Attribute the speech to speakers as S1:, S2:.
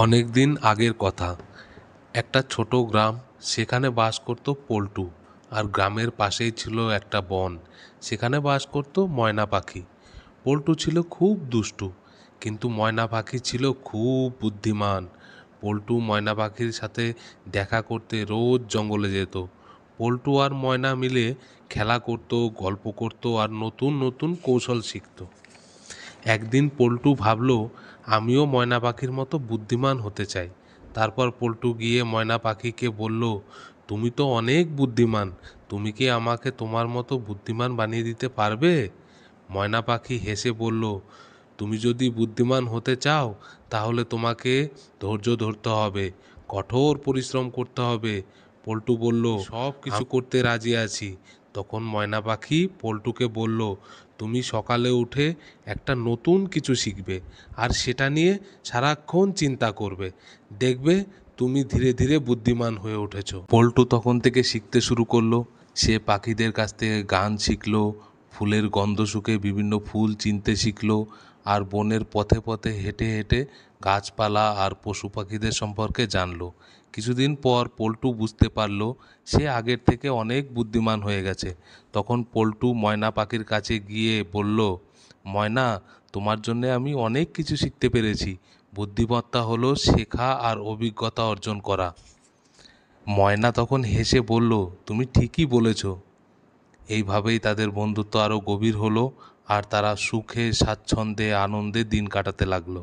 S1: অনেক দিন আগের কথা। একটা ছোট গ্রাম, সেখানে বাস করত পল্টু। আর গ্রামের পাশেই ছিল একটা বন, সেখানে বাস করত ময়না পাখি। পল্টু ছিল খুব দুষ্টু, কিন্তু ময়না পাখি ছিল খুব বুদ্ধিমান। পল্টু ময়না পাখির সাথে দেখা করতে রোজ জঙ্গলে যেত। পল্টু আর ময়না মিলে খেলা করত, গল্প করত আর নতুন নতুন কৌশল শিখত। একদিন পল্টু ভাবল, আমিও ময়না পাখির মতো বুদ্ধিমান হতে চাই। তারপর পল্টু গিয়ে ময়না পাখিকে বলল, তুমি তো অনেক বুদ্ধিমান, তুমি কি আমাকে তোমার মতো বুদ্ধিমান বানিয়ে দিতে পারবে? ময়না পাখি হেসে বলল, তুমি যদি বুদ্ধিমান হতে চাও তাহলে তোমাকে ধৈর্য ধরতে হবে, কঠোর পরিশ্রম করতে হবে। পল্টু বলল, সব কিছু করতে রাজি আছি। তখন ময়না পাখি পল্টুকে বলল, তুমি সকালে উঠে একটা নতুন কিছু শিখবে, আর সেটা নিয়ে সারাক্ষণ চিন্তা করবে। দেখবে তুমি ধীরে ধীরে বুদ্ধিমান হয়ে উঠেছ। পল্টু তখন থেকে শিখতে শুরু করলো। সে পাখিদের কাছ থেকে গান শিখলো, ফুলের গন্ধ শুকে বিভিন্ন ফুল চিনতে শিখলো, আর বনের পথে পথে হেঁটে হেঁটে গাছপালা আর পশু পাখিদের সম্পর্কে জানলো। কিছুদিন পর পল্টু বুঝতে পারলো সে আগের থেকে অনেক বুদ্ধিমান হয়ে গেছে। তখন পল্টু ময়না পাখির কাছে গিয়ে বলল, ময়না, তোমার জন্য আমি অনেক কিছু শিখতে পেরেছি। বুদ্ধিমত্তা হলো শেখা আর অভিজ্ঞতা অর্জন করা। ময়না তখন হেসে বলল, তুমি ঠিকই বলেছ। এইভাবেই তাদের বন্ধুত্ব আরও গভীর হলো, আর তারা সুখে স্বাচ্ছন্দ্যে আনন্দে দিন কাটাতে লাগলো।